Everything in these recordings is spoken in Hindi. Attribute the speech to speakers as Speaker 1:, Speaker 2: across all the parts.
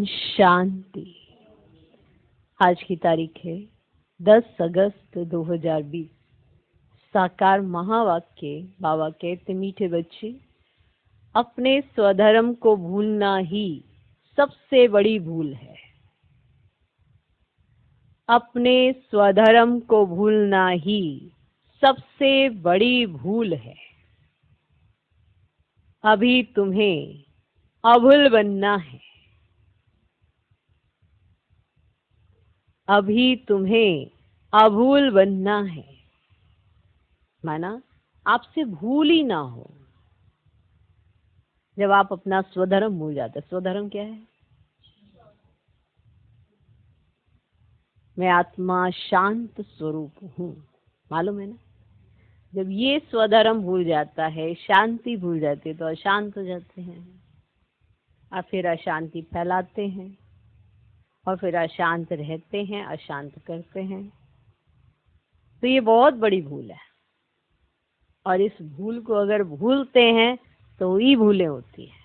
Speaker 1: ओम शांति। आज की तारीख है 10 अगस्त 2020। साकार महावाक्य। बाबा कहते, मीठे बच्चे, अपने स्वधर्म को भूलना ही सबसे बड़ी भूल है। अपने स्वधर्म को भूलना ही सबसे बड़ी भूल है। अभी तुम्हें अभूल बनना है। अभी तुम्हें अभूल बनना है, माना आपसे भूल ही ना हो। जब आप अपना स्वधर्म भूल जाते, स्वधर्म क्या है? मैं आत्मा शांत स्वरूप हूँ, मालूम है ना। जब ये स्वधर्म भूल जाता है, शांति भूल जाती है, तो अशांत हो जाते हैं और फिर अशांति फैलाते हैं और फिर अशांत रहते हैं, अशांत करते हैं। तो ये बहुत बड़ी भूल है और इस भूल को अगर भूलते हैं तो ही भूलें होती है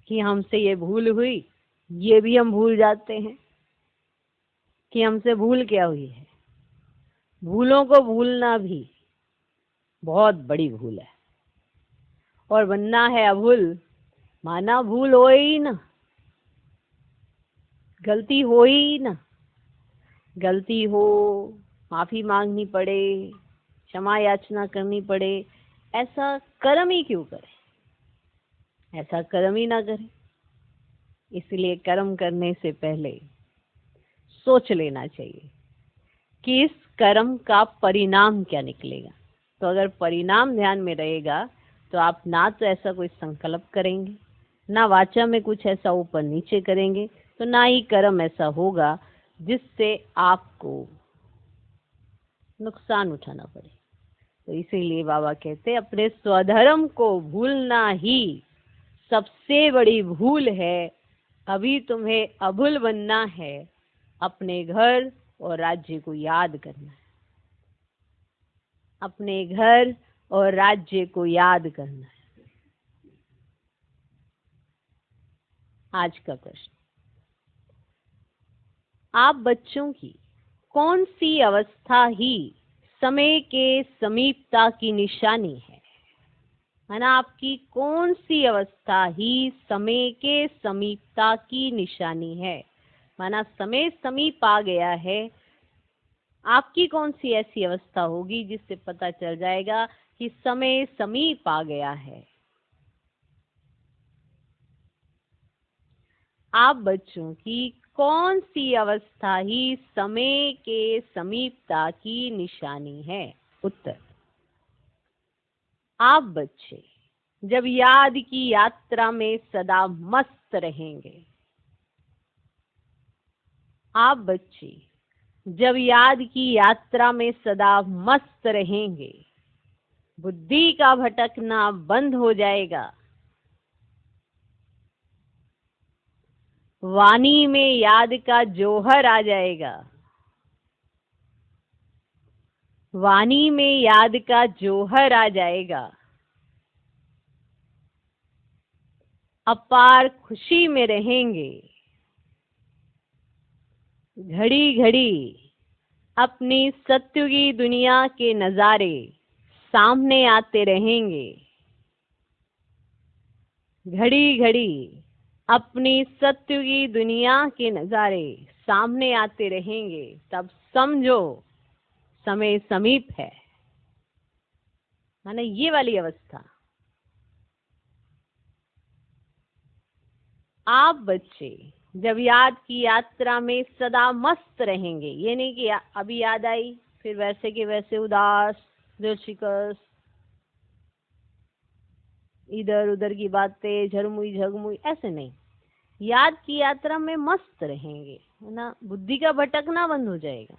Speaker 1: कि हमसे ये भूल हुई। ये भी हम भूल जाते हैं कि हमसे भूल क्या हुई है। भूलों को भूलना भी बहुत बड़ी भूल है और बनना है अभूल, माना भूल हो ही ना, गलती हो ही ना। गलती हो, माफी मांगनी पड़े, क्षमा याचना करनी पड़े, ऐसा कर्म ही क्यों करें? ऐसा कर्म ही ना करें। इसलिए कर्म करने से पहले सोच लेना चाहिए कि इस कर्म का परिणाम क्या निकलेगा। तो अगर परिणाम ध्यान में रहेगा तो आप ना तो ऐसा कोई संकल्प करेंगे, ना वाचा में कुछ ऐसा ऊपर नीचे करेंगे, तो ना ही कर्म ऐसा होगा जिससे आपको नुकसान उठाना पड़े। तो इसीलिए बाबा कहते, अपने स्वधर्म को भूलना ही सबसे बड़ी भूल है। अभी तुम्हें अभूल बनना है। अपने घर और राज्य को याद करना है। अपने घर और राज्य को याद करना है। आज का प्रश्न, आप बच्चों की कौन सी अवस्था ही समय के समीपता की निशानी है? ना, आपकी कौन सी अवस्था ही समय के समीपता की निशानी है? माना समय समीप आ गया है। आपकी कौन सी ऐसी अवस्था होगी जिससे पता चल जाएगा कि समय समीप आ गया है? आप बच्चों की कौन सी अवस्था ही समय के समीपता की निशानी है? उत्तर, आप बच्चे जब याद की यात्रा में सदा मस्त रहेंगे। आप बच्चे जब याद की यात्रा में सदा मस्त रहेंगे, बुद्धि का भटकना बंद हो जाएगा। वाणी में याद का जौहर आ जाएगा। वाणी में याद का जौहर आ जाएगा। अपार खुशी में रहेंगे। घड़ी घड़ी अपनी सत्य की दुनिया के नजारे सामने आते रहेंगे। घड़ी घड़ी अपनी सत्य की दुनिया के नजारे सामने आते रहेंगे। तब समझो समय समीप है। माने ये वाली अवस्था। आप बच्चे जब याद की यात्रा में सदा मस्त रहेंगे, ये नहीं कि अभी याद आई फिर वैसे के वैसे उदास, दिलशिकस्त, इधर उधर की बातें, झरमुई झगमुई, ऐसे नहीं। याद की यात्रा में मस्त रहेंगे, है ना। बुद्धि का भटकना बंद हो जाएगा।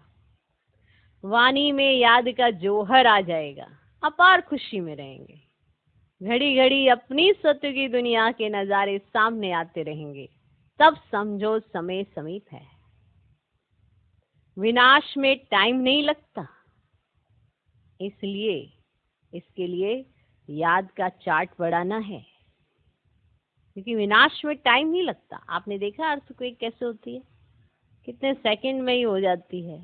Speaker 1: वाणी में याद का जौहर आ जाएगा। अपार खुशी में रहेंगे। घड़ी घड़ी अपनी सत्य की दुनिया के नजारे सामने आते रहेंगे। तब समझो समय समीप है। विनाश में टाइम नहीं लगता, इसलिए इसके लिए याद का चार्ट बढ़ाना है। क्योंकि विनाश में टाइम नहीं लगता। आपने देखा अर्थक्वेक कैसे होती है, कितने सेकंड में ही हो जाती है,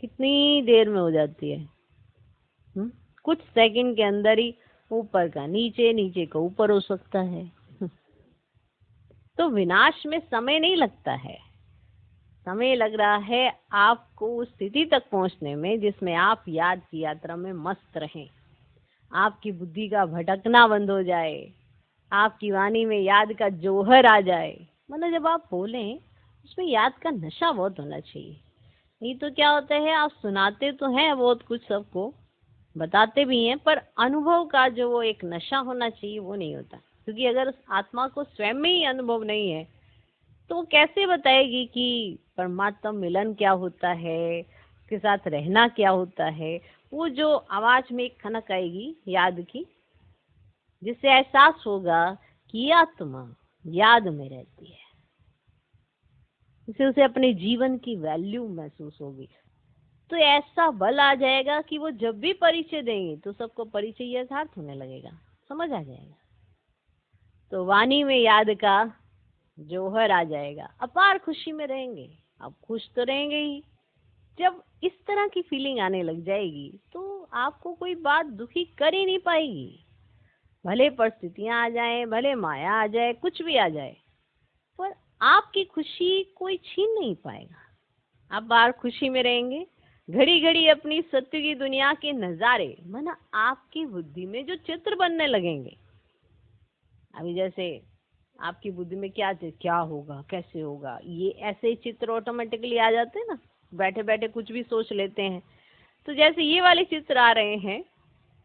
Speaker 1: कितनी देर में हो जाती है। कुछ सेकंड के अंदर ही ऊपर का नीचे, नीचे का ऊपर हो सकता है। तो विनाश में समय नहीं लगता है, समय लग रहा है आपको उस स्थिति तक पहुंचने में जिसमें आप याद की यात्रा में मस्त रहें, आपकी बुद्धि का भटकना बंद हो जाए, आपकी वाणी में याद का जौहर आ जाए। मतलब जब आप बोलें उसमें याद का नशा बहुत होना चाहिए। नहीं तो क्या होता है, आप सुनाते तो हैं बहुत कुछ, सबको बताते भी हैं, पर अनुभव का जो वो एक नशा होना चाहिए वो नहीं होता। क्योंकि अगर उस आत्मा को स्वयं में ही अनुभव नहीं है तो वो कैसे बताएगी कि परमात्मा मिलन क्या होता है, उसके साथ रहना क्या होता है। वो जो आवाज में एक खनक आएगी याद की, जिससे एहसास होगा कि ये आत्मा याद में रहती है, इससे उसे अपने जीवन की वैल्यू महसूस होगी। तो ऐसा बल आ जाएगा कि वो जब भी परिचय देंगे तो सबको परिचय यथार्थ होने लगेगा, समझ आ जाएगा। तो वाणी में याद का जौहर आ जाएगा, अपार खुशी में रहेंगे। आप खुश तो रहेंगे ही। जब इस तरह की फीलिंग आने लग जाएगी तो आपको कोई बात दुखी कर ही नहीं पाएगी। भले परिस्थितियां आ जाएं, भले माया आ जाए, कुछ भी आ जाए, पर आपकी खुशी कोई छीन नहीं पाएगा। आप बाहर खुशी में रहेंगे। घड़ी घड़ी अपनी सत्य की दुनिया के नजारे माना आपकी बुद्धि में जो चित्र बनने लगेंगे। अभी जैसे आपकी बुद्धि में क्या होगा, कैसे होगा, ये ऐसे चित्र ऑटोमेटिकली आ जाते हैं ना, बैठे बैठे कुछ भी सोच लेते हैं। तो जैसे ये वाले चित्र आ रहे हैं,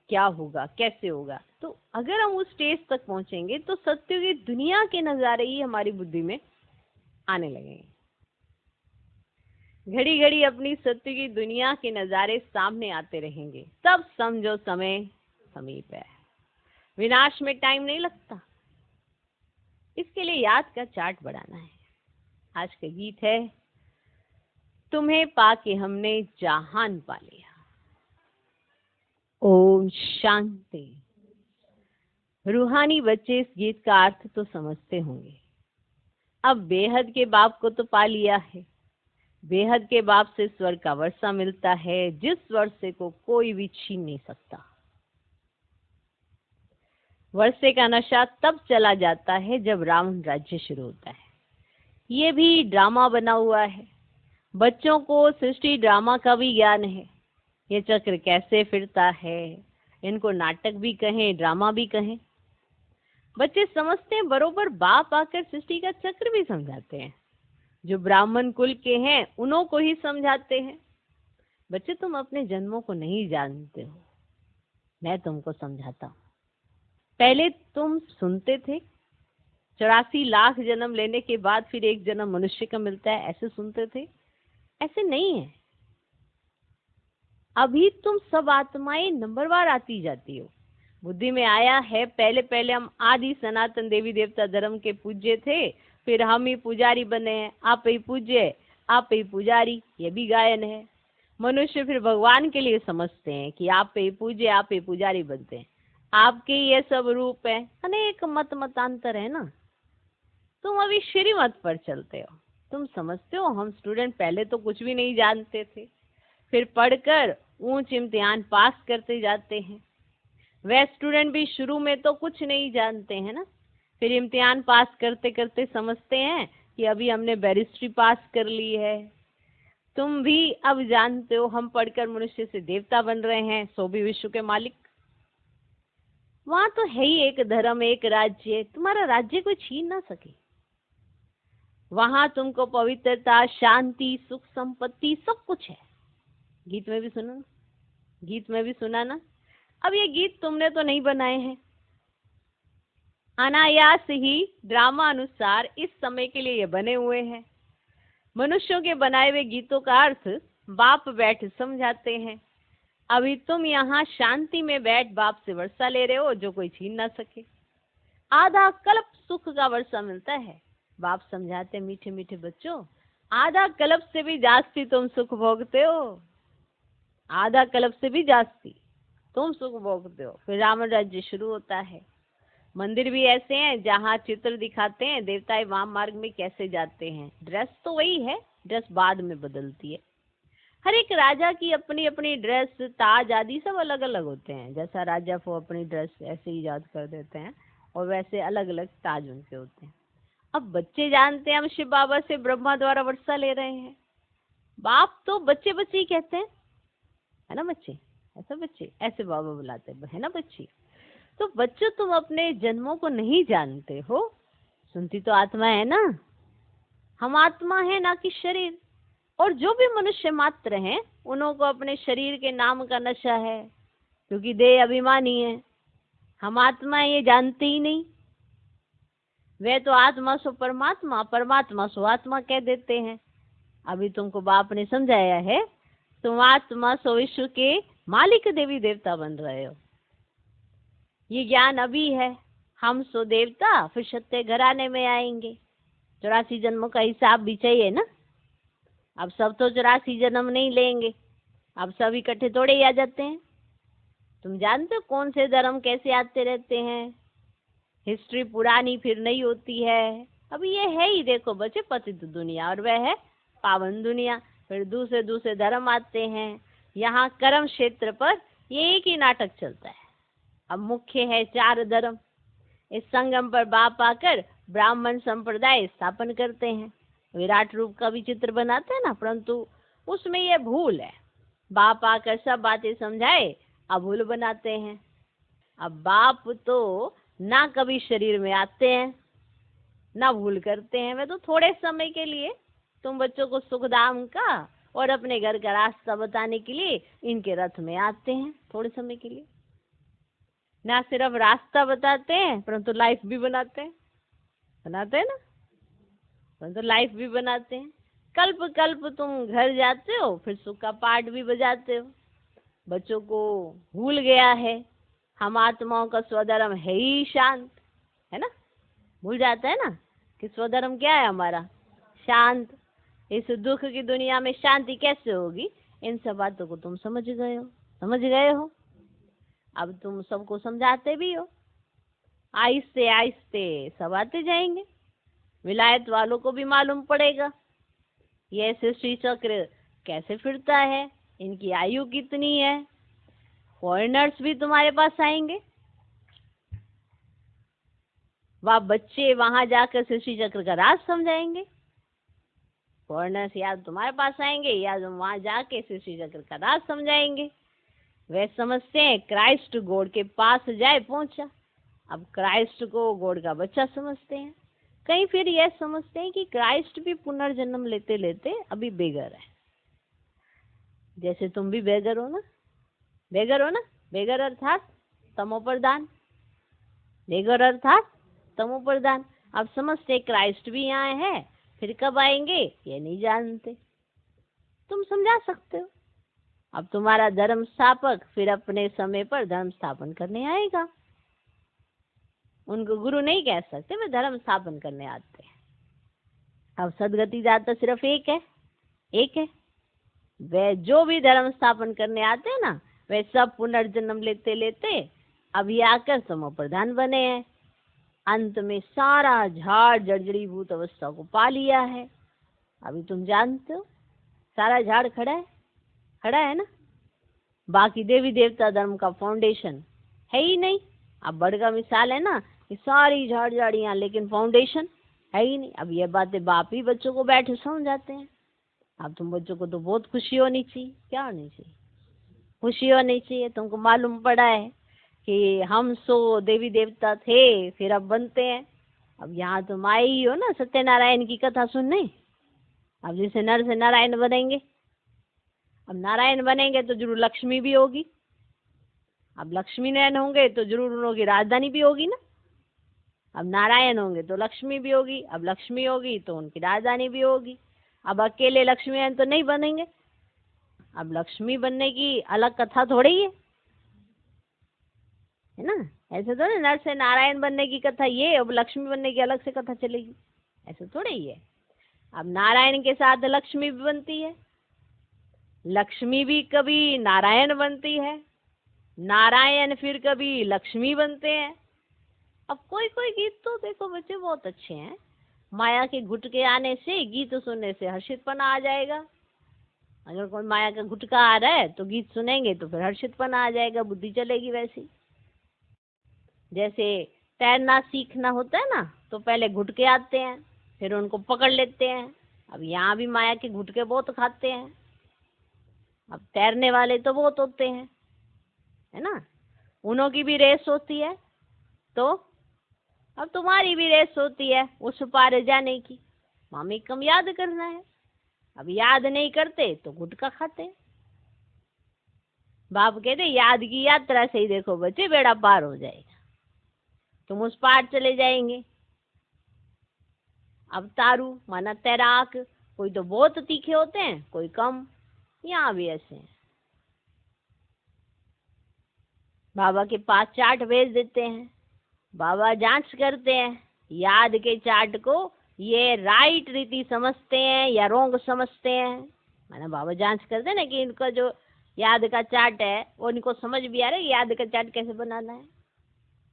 Speaker 1: क्या होगा, कैसे होगा, तो अगर हम उस स्टेज तक पहुंचेंगे तो सत्य की दुनिया के नजारे ही हमारी बुद्धि में आने लगेंगे। घड़ी घड़ी अपनी सत्य की दुनिया के नजारे सामने आते रहेंगे, तब समझो समय समीप है। विनाश में टाइम नहीं लगता। इसके लिए याद का चार्ट बढ़ाना है। आज का गीत है, तुम्हें पाके हमने जहान पा लिया। ओम शांति। रूहानी बच्चे इस गीत का अर्थ तो समझते होंगे। अब बेहद के बाप को तो पा लिया है। बेहद के बाप से स्वर्ग का वर्षा मिलता है, जिस वर्षे को कोई भी छीन नहीं सकता। वर्षे का नशा तब चला जाता है जब रावण राज्य शुरू होता है। ये भी ड्रामा बना हुआ है। बच्चों को सृष्टि ड्रामा का भी ज्ञान है। ये चक्र कैसे फिरता है, इनको नाटक भी कहें, ड्रामा भी कहें। बच्चे समझते हैं, बरोबर बाप आकर सृष्टि का चक्र भी समझाते हैं। जो ब्राह्मण कुल के हैं उन्हों को ही समझाते हैं। बच्चे, तुम अपने जन्मों को नहीं जानते हो, मैं तुमको समझाता हूँ। पहले तुम सुनते थे, 84 लाख जन्म लेने के बाद फिर एक जन्म मनुष्य का मिलता है, ऐसे सुनते थे। ऐसे नहीं है। अभी तुम सब आत्माएं नंबरवार आती जाती हो। बुद्धि में आया है, पहले पहले हम आदि सनातन देवी देवता धर्म के पूज्य थे, फिर हम ही पुजारी बने हैं। आप ही पूज्य, आप ही पुजारी, ये भी गायन है। मनुष्य फिर भगवान के लिए समझते हैं कि आप ही पूज्य, आप ही पुजारी बनते हैं। आपके ये सब रूप है, अनेक मत मतांतर है ना। तुम अभी श्रीमत पर चलते हो। तुम समझते हो हम स्टूडेंट पहले तो कुछ भी नहीं जानते थे, फिर पढ़कर ऊंच इम्तिहान पास करते जाते हैं। वह स्टूडेंट भी शुरू में तो कुछ नहीं जानते हैं ना, फिर इम्तिहान पास करते करते समझते हैं कि अभी हमने बैरिस्ट्री पास कर ली है। तुम भी अब जानते हो हम पढ़कर मनुष्य से देवता बन रहे हैं, सो भी विश्व के मालिक। वहां तो है ही एक धर्म, एक राज्य, तुम्हारा राज्य कोई छीन ना सके। वहां तुमको पवित्रता, शांति, सुख, संपत्ति सब कुछ है। गीत में भी सुना ना, गीत में भी सुना ना। अब ये गीत तुमने तो नहीं बनाए हैं, अनायास ही ड्रामा अनुसार इस समय के लिए ये बने हुए हैं। मनुष्यों के बनाए हुए गीतों का अर्थ बाप बैठ समझाते हैं। अभी तुम यहाँ शांति में बैठ बाप से वर्षा ले रहे हो, जो कोई छीन ना सके। आधा कल्प सुख का वर्षा मिलता है। बाप समझाते, मीठे मीठे बच्चों, आधा कल्प से भी जास्ती तुम सुख भोगते हो, आधा कल्प से भी जास्ती तुम सुख भोगते हो। फिर रावण राज्य शुरू होता है। मंदिर भी ऐसे हैं जहाँ चित्र दिखाते हैं देवताएं वाम मार्ग में कैसे जाते हैं। ड्रेस तो वही है, ड्रेस बाद में बदलती है। हर एक राजा की अपनी अपनी ड्रेस, ताज आदि सब अलग अलग होते हैं। जैसा राजा को अपनी ड्रेस ऐसे ही याद कर देते हैं और वैसे अलग अलग ताज उनके होते हैं। अब बच्चे जानते हैं हम शिव बाबा से ब्रह्मा द्वारा वर्षा ले रहे हैं। बाप तो बच्चे बच्चे ही कहते हैं, है ना बच्चे, ऐसा बच्चे ऐसे बाबा बुलाते हैं, है ना बच्चे। तो बच्चों तुम अपने जन्मों को नहीं जानते हो। सुनती तो आत्मा है ना, हम आत्मा है ना कि शरीर। और जो भी मनुष्य मात्र हैं उन्हों को अपने शरीर के नाम का नशा है, क्योंकि देह अभिमानी है। हम आत्मा है ये जानते ही नहीं। वे तो आत्मा सो परमात्मा, परमात्मा सो आत्मा कह देते हैं। अभी तुमको बाप ने समझाया है, तुम आत्मा सो विश्व के मालिक देवी देवता बन रहे हो। ये ज्ञान अभी है। हम सो देवता फिर सत्य घराने में आएंगे। 84 जन्मों का हिसाब भी चाहिए ना। अब सब तो 84 जन्म नहीं लेंगे, अब सब इकट्ठे थोड़े ही आ जाते हैं। तुम जानते हो कौन से धर्म कैसे आते रहते हैं। हिस्ट्री पुरानी फिर नहीं होती है। अभी ये है ही, देखो बच्चे, पतित दुनिया और वह है पावन दुनिया। फिर दूसरे दूसरे धर्म आते हैं। यहाँ कर्म क्षेत्र पर ये एक ही नाटक चलता है। अब मुख्य है 4 धर्म। इस संगम पर बाप आकर ब्राह्मण संप्रदाय स्थापन करते हैं। विराट रूप का भी चित्र बनाते हैं ना, परंतु उसमें यह भूल है। बाप आकर सब बातें समझाए, अभूल बनाते हैं। अब बाप तो ना कभी शरीर में आते हैं ना भूल करते हैं। वे तो थोड़े समय के लिए तुम बच्चों को सुखधाम का और अपने घर का रास्ता बताने के लिए इनके रथ में आते हैं। थोड़े समय के लिए ना सिर्फ रास्ता बताते हैं परंतु लाइफ भी बनाते हैं ना, परंतु लाइफ भी बनाते हैं। कल्प कल्प तुम घर जाते हो, फिर सुख का पाठ भी बजाते हो। बच्चों को भूल गया है हम आत्माओं का स्वधर्म है ही शांत, है ना। भूल जाता है ना कि स्वधर्म क्या है हमारा, शांत। इस दुख की दुनिया में शांति कैसे होगी, इन सब बातों को तुम समझ गए हो। अब तुम सबको समझाते भी हो। आहिस्ते आहिस्ते सब आते जाएंगे। विलायत वालों को भी मालूम पड़ेगा ये सृष्टि चक्र कैसे फिरता है, इनकी आयु कितनी है। फॉरेनर्स भी तुम्हारे पास आएंगे। वह बच्चे वहां जाकर सृष्टि चक्र का राज समझाएंगे। फॉरेनर्स या तुम्हारे पास आएंगे या तुम वहां जाके सृष्टि चक्र का राज समझाएंगे। वे समझते हैं क्राइस्ट गॉड के पास जाए पहुंचा। अब क्राइस्ट को गॉड का बच्चा समझते हैं। कहीं फिर यह समझते हैं कि क्राइस्ट भी पुनर्जन्म लेते लेते अभी बेगर है। जैसे तुम भी बेगर हो ना, बेगर अर्थात तमोप्रधान, बेगर अर्थात तमोप्रधान। अब समझते क्राइस्ट भी यहाँ है, फिर कब आएंगे ये नहीं जानते। तुम समझा सकते हो। अब तुम्हारा धर्म स्थापक फिर अपने समय पर धर्म स्थापन करने आएगा। उनको गुरु नहीं कह सकते, वे धर्म स्थापन करने आते हैं। अब सदगति दाता सिर्फ एक है। वे जो भी धर्म स्थापन करने आते हैं ना, वे सब पुनर्जन्म लेते लेते अभी आकर समो प्रधान बने हैं। अंत में सारा झाड़ जर्जरीभूत अवस्था को पा लिया है। अभी तुम जानते हो सारा झाड़ खड़ा है ना। बाकी देवी देवता धर्म का फाउंडेशन है ही नहीं। अब बड़ का मिसाल है ना, कि सारी झाड़ झाड़ियां लेकिन फाउंडेशन है ही नहीं। अब ये बातें बाप ही बच्चों को बैठे समझाते हैं। अब तुम बच्चों को तो बहुत खुशी होनी चाहिए। क्या होनी चाहिए? खुशी होनी चाहिए। तुमको मालूम पड़ा है कि हम सो देवी देवता थे, फिर अब बनते हैं। अब यहाँ तुम आए ही हो ना सत्यनारायण की कथा सुनने। अब जैसे नर से नारायण बनेंगे, अब नारायण बनेंगे तो जरूर लक्ष्मी भी होगी। अब लक्ष्मी नारायण होंगे तो जरूर उनकी राजधानी भी होगी ना। अब नारायण होंगे तो लक्ष्मी भी होगी, अब लक्ष्मी होगी तो उनकी राजधानी भी होगी। अब अकेले लक्ष्मी नारायण तो नहीं बनेंगे। अब लक्ष्मी बनने की अलग कथा थोड़ी है ना। ऐसे तो ना नर से नारायण बनने की कथा ये, अब लक्ष्मी बनने की अलग से कथा चलेगी, ऐसे थोड़े ही है। अब नारायण के साथ लक्ष्मी भी बनती है, लक्ष्मी भी कभी नारायण बनती है, नारायण फिर कभी लक्ष्मी बनते हैं। अब कोई कोई गीत तो देखो बच्चे बहुत अच्छे हैं, माया के गुटके आने से, गीत सुनने से हर्षितपना आ जाएगा। अगर कोई माया का गुटका आ रहा है तो गीत सुनेंगे तो फिर हर्षितपना आ जाएगा, बुद्धि चलेगी। वैसी जैसे तैरना सीखना होता है ना, तो पहले गुटके आते हैं, फिर उनको पकड़ लेते हैं। अब यहाँ भी माया के गुटके बहुत खाते हैं। अब तैरने वाले तो बहुत होते हैं, है ना, उन्हों की भी रेस होती है। तो अब तुम्हारी भी रेस होती है उस पार जाने की, मामी कम याद करना है। अब याद नहीं करते तो गुटखा खाते। बाप कहते याद की यात्रा से ही देखो बच्चे बेड़ा पार हो जाएगा, तुम उस पार चले जाएंगे। अब तारू माना तैराक, कोई तो बहुत तीखे होते हैं, कोई कम। यहाँ भी ऐसे हैं। बाबा के पास चार्ट भेज देते हैं, बाबा जांच करते हैं याद के चार्ट को, ये राइट रीति समझते हैं या रोंग समझते हैं। माना बाबा जांच करते हैं ना कि इनका जो याद का चार्ट है वो इनको समझ भी आ रहा है कि याद का चार्ट कैसे बनाना है,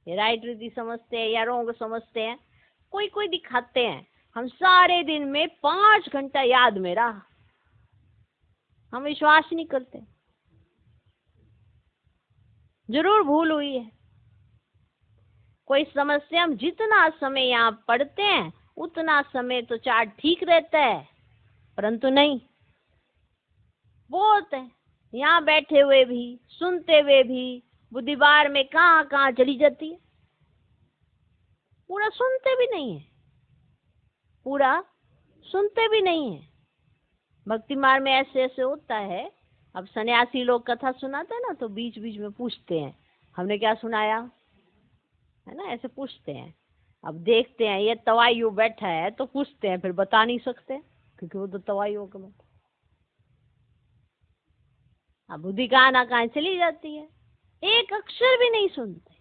Speaker 1: ये राइट रीति समझते हैं या रोंग समझते हैं। कोई कोई दिखाते हैं हम सारे दिन में 5 घंटा याद में रहा, हम विश्वास नहीं करते, जरूर भूल हुई है। कोई समस्या, हम जितना समय यहाँ पढ़ते हैं उतना समय तो चार्ट ठीक रहता है, परंतु नहीं, बहुत है यहाँ बैठे हुए भी, सुनते हुए भी बुद्धि बार में कहाँ कहाँ चली जाती है, पूरा सुनते भी नहीं है, पूरा सुनते भी नहीं है। भक्ति मार्ग में ऐसे ऐसे होता है। अब सन्यासी लोग कथा सुनाते हैं ना, तो बीच बीच में पूछते हैं हमने क्या सुनाया, है ना, ऐसे पूछते हैं। अब देखते हैं ये तवाइयों बैठा है तो पूछते हैं, फिर बता नहीं सकते क्योंकि वो तो तवाइयों का बैठा। अब बुद्धि कहाँ ना कहाँ चली जाती है, एक अक्षर भी नहीं सुनते।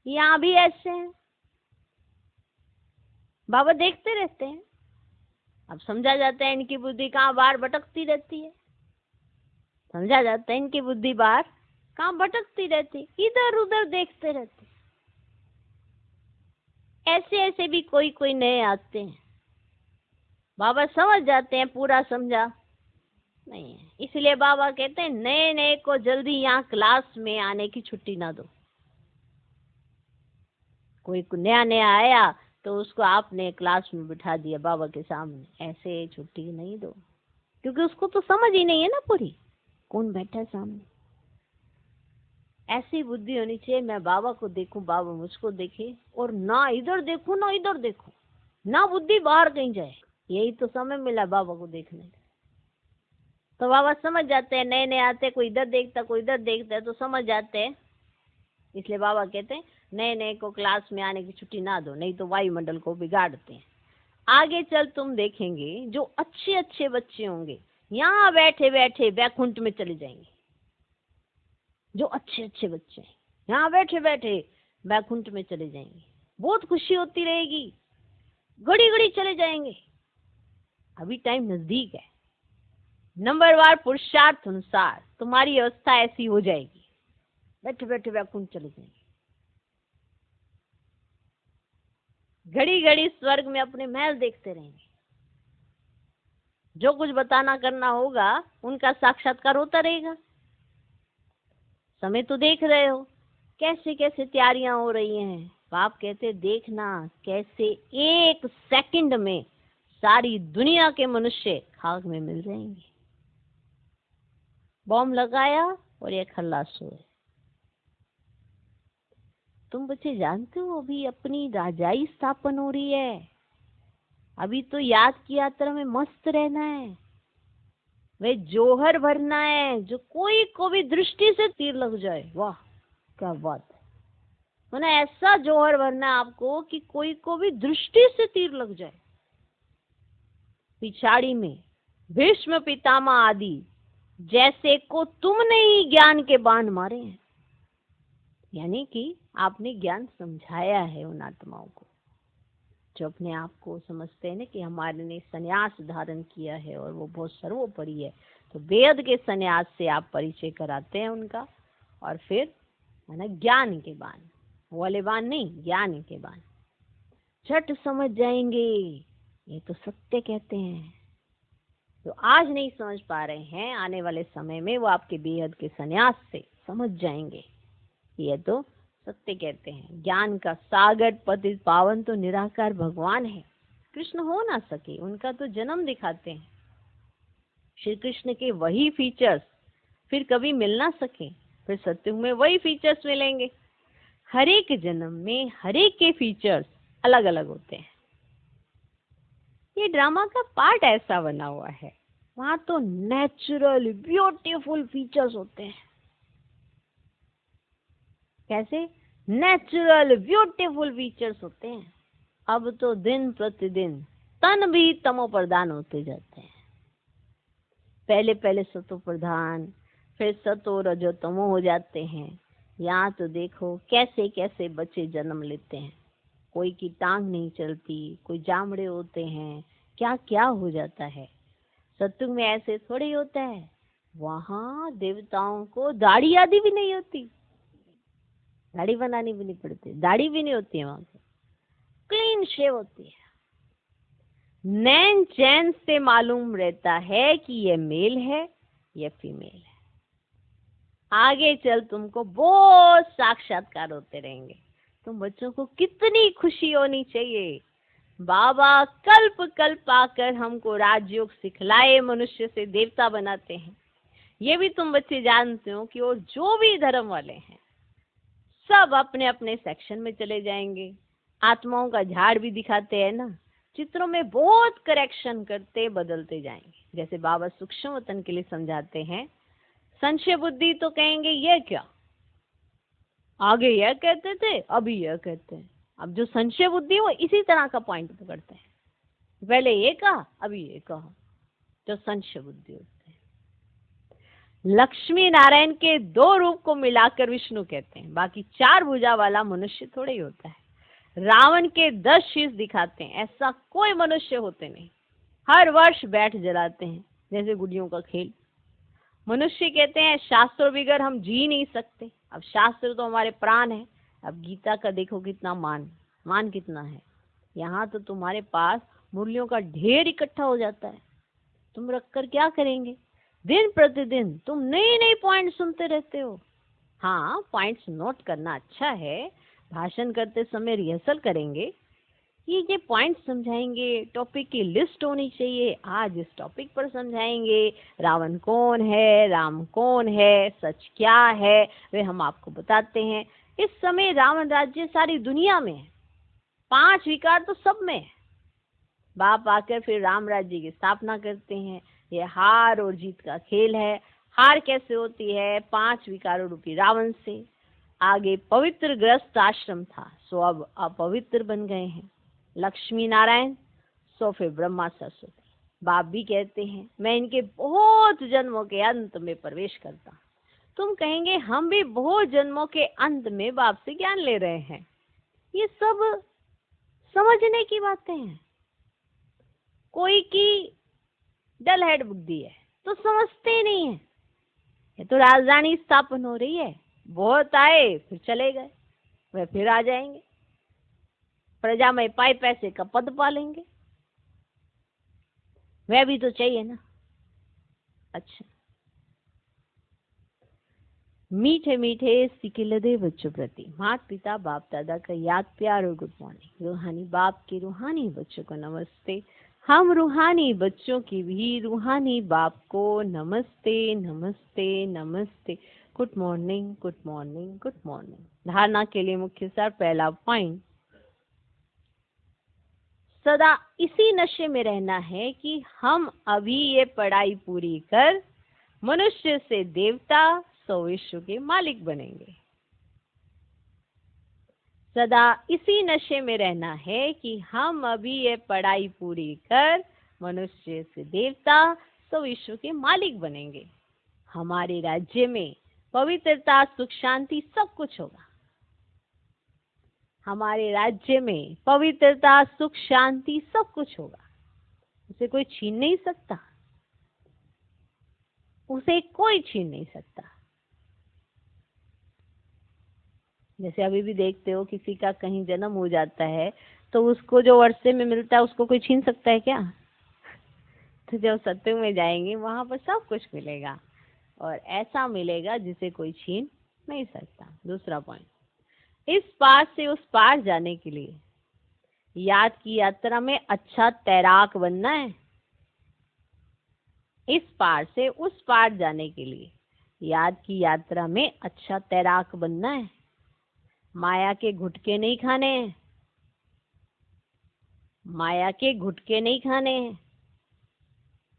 Speaker 1: यहाँ भी ऐसे हैं, बाबा देखते रहते हैं। अब समझा जाता है इनकी बुद्धि कहाँ बार भटकती रहती है, समझा जाता है इनकी बुद्धि बार कहाँ भटकती रहती, इधर उधर देखते रहते। ऐसे ऐसे भी कोई कोई नए आते हैं, बाबा समझ जाते हैं पूरा समझा नहीं है, इसलिए बाबा कहते हैं नए नए को जल्दी यहाँ क्लास में आने की छुट्टी ना दो। कोई नया नया आया तो उसको आपने क्लास में बिठा दिया बाबा के सामने, ऐसे छुट्टी नहीं दो, क्योंकि उसको तो समझ ही नहीं है ना पूरी, कौन बैठा है सामने। ऐसी बुद्धि होनी चाहिए, मैं बाबा को देखूं, बाबा मुझको देखे, और ना इधर देखूं ना इधर देखूं, ना बुद्धि बाहर कहीं जाए। यही तो समय मिला बाबा को देखने का। तो बाबा समझ जाते हैं, नए नए आते, कोई इधर देखता कोई इधर देखता है, तो समझ जाते हैं। इसलिए बाबा कहते हैं नए नए को क्लास में आने की छुट्टी ना दो, नहीं तो वायुमंडल को बिगाड़ते हैं। आगे चल तुम देखेंगे जो अच्छे अच्छे बच्चे होंगे यहाँ बैठे बैठे वैकुंठ में चले जाएंगे। जो अच्छे अच्छे बच्चे हैं यहाँ बैठे बैठे वैकुंठ में चले जाएंगे, बहुत खुशी होती रहेगी, घड़ी घड़ी चले जाएंगे। अभी टाइम नजदीक है, नंबरवार पुरुषार्थ अनुसार तुम्हारी अवस्था ऐसी हो जाएगी, बैठे बैठे वैकुंठ चले जाएंगे। घड़ी घड़ी स्वर्ग में अपने महल देखते रहेंगे, जो कुछ बताना करना होगा उनका साक्षात्कार होता रहेगा। समय तो देख रहे हो कैसे कैसे तैयारियां हो रही हैं। बाप कहते देखना कैसे 1 सेकंड में सारी दुनिया के मनुष्य खाक में मिल जाएंगे। बॉम्ब लगाया और ये खल्लास हुए। तुम बच्चे जानते हो अभी अपनी राजाई स्थापन हो रही है, अभी तो याद की यात्रा में मस्त रहना है, वे जोहर भरना है, जो कोई को भी दृष्टि से तीर लग जाए। वाह क्या बात है, मैंने ऐसा जोहर भरना है आपको कि कोई को भी दृष्टि से तीर लग जाए। पिछाड़ी में भीष्म पितामह आदि जैसे को तुमने ही ज्ञान के बाण मारे हैं, यानी कि आपने ज्ञान समझाया है उन आत्माओं को जो अपने आप को समझते हैं ना कि हमारे ने संन्यास धारण किया है और वो बहुत सर्वोपरि है। तो वेद के संन्यास से आप परिचय कराते हैं उनका, और फिर है ना ज्ञान के बाण। वाले बाण नहीं, ज्ञान के बाण। झट समझ जाएंगे, ये तो सत्य कहते हैं। तो आज नहीं समझ पा रहे हैं, आने वाले समय में वो आपके बेहद के संन्यास से समझ जाएंगे, ये तो सत्य कहते हैं। ज्ञान का सागर पतित पावन तो निराकार भगवान है। कृष्ण हो ना सके, उनका तो जन्म दिखाते हैं। श्री कृष्ण के वही फीचर्स फिर कभी मिल ना सके, फिर सत्युग में वही फीचर्स मिलेंगे। हर एक जन्म में हर एक के फीचर्स अलग अलग होते हैं। ये ड्रामा का पार्ट ऐसा बना हुआ है, वहां तो नेचुरल ब्यूटीफुल फीचर्स होते हैं। कैसे? नेचुरल ब्यूटीफुल फीचर्स होते हैं। अब तो दिन प्रतिदिन तन भी तमो प्रधान होते जाते हैं। पहले पहले सतो प्रधान, फिर सतो रजो तमो हो जाते हैं। यहाँ तो देखो कैसे कैसे बच्चे जन्म लेते हैं। कोई की टांग नहीं चलती, कोई जामड़े होते हैं, क्या क्या हो जाता है। सत्युग में ऐसे थोड़े ही होता है। वहां देवताओं को दाढ़ी आदि भी नहीं होती, दाढ़ी बनानी भी नहीं पड़ती, दाढ़ी भी नहीं होती है वहां पे, क्लीन शेव होती है। नैन चैन से मालूम रहता है कि ये मेल है, ये फीमेल है। आगे चल तुमको बहुत साक्षात्कार होते रहेंगे। तुम बच्चों को कितनी खुशी होनी चाहिए, बाबा कल्प कल्प आकर हमको राजयोग सिखलाए, मनुष्य से देवता बनाते हैं। ये भी तुम बच्चे जानते हो कि और जो भी धर्म वाले हैं सब अपने अपने सेक्शन में चले जाएंगे। आत्माओं का झाड़ भी दिखाते हैं ना, चित्रों में बहुत करेक्शन करते बदलते जाएंगे। जैसे बाबा सूक्ष्म वतन के लिए समझाते हैं, संशय बुद्धि तो कहेंगे ये क्या, आगे यह कहते थे अभी यह कहते हैं। अब जो संशय बुद्धि वो इसी तरह का पॉइंट पकड़ते हैं, पहले ये कहा अभी ये कहा, जो संशय बुद्धि होते हैं। लक्ष्मी नारायण के दो रूप को मिलाकर विष्णु कहते हैं, बाकी 4 भुजा वाला मनुष्य थोड़ा ही होता है। रावण के 10 शीश दिखाते हैं, ऐसा कोई मनुष्य होते नहीं। हर वर्ष बैठ जलाते हैं, जैसे गुड़ियों का खेल। मनुष्य कहते हैं शास्त्रों बगैर हम जी नहीं सकते। अब शास्त्र तो हमारे प्राण है। अब गीता का देखो कितना मान कितना है। यहाँ तो तुम्हारे पास मुरलियों का ढेर इकट्ठा हो जाता है, तुम रखकर क्या करेंगे? दिन प्रतिदिन तुम नए नए पॉइंट सुनते रहते हो। हाँ, पॉइंट्स नोट करना अच्छा है, भाषण करते समय रिहर्सल करेंगे, ये पॉइंट समझाएंगे, टॉपिक की लिस्ट होनी चाहिए। आज इस टॉपिक पर समझाएंगे, रावण कौन है, राम कौन है, सच क्या है, वे हम आपको बताते हैं। इस समय रावण राज्य सारी दुनिया में है, 5 विकार तो सब में है। बाप आकर फिर राम राज्य की स्थापना करते हैं। ये हार और जीत का खेल है। हार कैसे होती है? 5 विकारों रूपी रावण से। आगे पवित्र ग्रस्त आश्रम था, सो अब अपवित्र बन गए हैं। लक्ष्मी नारायण, सो फिर ब्रह्मा सरस्वती। बाप भी कहते हैं मैं इनके बहुत जन्मों के अंत में प्रवेश करता। तुम कहेंगे हम भी बहुत जन्मों के अंत में बाप से ज्ञान ले रहे हैं। ये सब समझने की बातें हैं। कोई की डल हेड बुद्धि है तो समझते ही नहीं है। ये तो राजधानी स्थापन हो रही है, बहुत आए फिर चले गए, वह फिर आ जाएंगे, प्रजा में पाई पैसे का पद पालेंगे, वह भी तो चाहिए ना। अच्छा, मीठे मीठे सिकिलदे बच्चों प्रति माता पिता बाप दादा का याद प्यार और गुड मॉर्निंग। रूहानी बाप के रूहानी बच्चों को नमस्ते। हम रूहानी बच्चों की भी रूहानी बाप को नमस्ते नमस्ते नमस्ते। Good morning good morning good morning. धारणा के लिए मुख्य सार, पहला पॉइंट, सदा इसी नशे में रहना है कि हम अभी ये पढ़ाई पूरी कर मनुष्य से देवता सो विश्व के मालिक बनेंगे। सदा इसी नशे में रहना है कि हम अभी ये पढ़ाई पूरी कर मनुष्य से देवता सो विश्व के मालिक बनेंगे। हमारे राज्य में पवित्रता सुख शांति सब कुछ होगा। हमारे राज्य में पवित्रता सुख शांति सब कुछ होगा, उसे कोई छीन नहीं सकता, उसे कोई छीन नहीं सकता। जैसे अभी भी देखते हो किसी का कहीं जन्म हो जाता है तो उसको जो वर्षे में मिलता है उसको कोई छीन सकता है क्या? तो जब सत्संग में जाएंगे वहां पर सब कुछ मिलेगा और ऐसा मिलेगा जिसे कोई छीन नहीं सकता। दूसरा पॉइंट, इस पार से उस पार जाने के लिए याद की यात्रा में अच्छा तैराक बनना है। इस पार से उस पार जाने के लिए याद की यात्रा में अच्छा तैराक बनना है। माया के घुटके नहीं खाने हैं, माया के घुटके नहीं खाने हैं,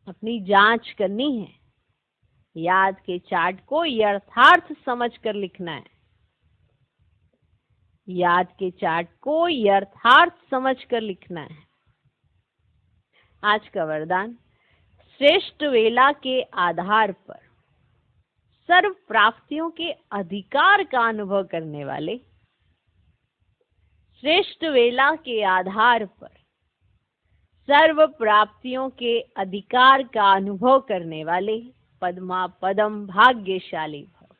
Speaker 1: अपनी जांच करनी है। याद के चार्ट को यथार्थ समझकर लिखना है। याद के चार्ट को यथार्थ समझकर लिखना है। आज का वरदान, श्रेष्ठ वेला के आधार पर सर्व प्राप्तियों के अधिकार का अनुभव करने वाले, श्रेष्ठ वेला के आधार पर सर्व प्राप्तियों के अधिकार का अनुभव करने वाले पद्मा पदम भाग्यशाली भव।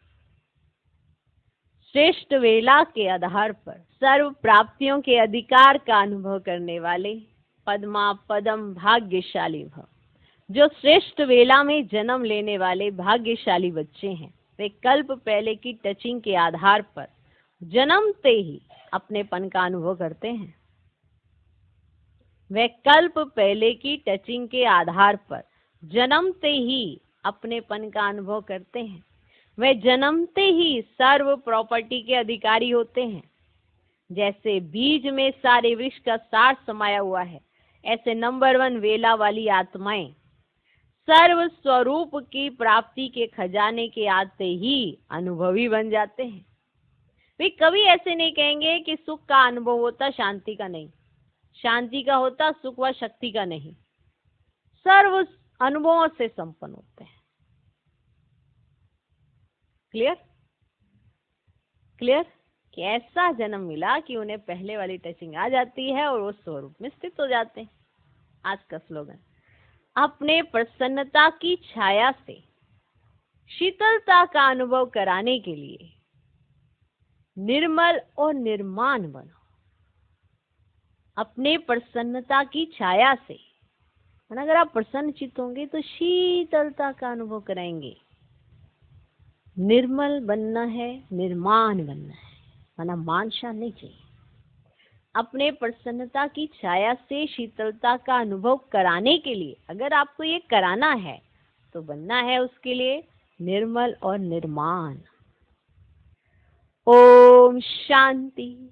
Speaker 1: श्रेष्ठ वेला के आधार पर सर्व प्राप्तियों के अधिकार का अनुभव करने वाले पद्मा पदम भाग्यशाली भव। जो श्रेष्ठ वेला में जन्म लेने वाले भाग्यशाली बच्चे हैं वे कल्प पहले की टचिंग के आधार पर जन्मते ही अपनेपन का अनुभव करते हैं। वे कल्प पहले की टचिंग के आधार पर जन्मते ही अपनेपन का अनुभव करते हैं। वे जन्मते ही सर्व प्रॉपर्टी के अधिकारी होते हैं। जैसे बीज में सारे वृक्ष का सार समाया हुआ है, ऐसे नंबर 1 वेला वाली आत्माएं सर्व स्वरूप की प्राप्ति के खजाने के आते ही अनुभवी बन जाते हैं। वे कभी ऐसे नहीं कहेंगे कि सुख का अनुभव होता शांति का नहीं, शांति का होता सुख व शक्ति का नहीं। सर्व अनुभवों से संपन्न होते हैं। क्लियर? क्लियर? कि ऐसा जन्म मिला कि उन्हें पहले वाली टचिंग आ जाती है और वो स्वरूप में स्थित हो जाते हैं। आज का स्लोगन, अपने प्रसन्नता की छाया से शीतलता का अनुभव कराने के लिए निर्मल और निर्माण बनो। अपने प्रसन्नता की छाया से, अगर आप प्रसन्न चित्त होंगे तो शीतलता का अनुभव कराएंगे। निर्मल बनना है, निर्माण बनना है, वरना मानशा नहीं चाहिए। अपने प्रसन्नता की छाया से शीतलता का अनुभव कराने के लिए, अगर आपको ये कराना है तो बनना है उसके लिए निर्मल और निर्माण। ओम शांति।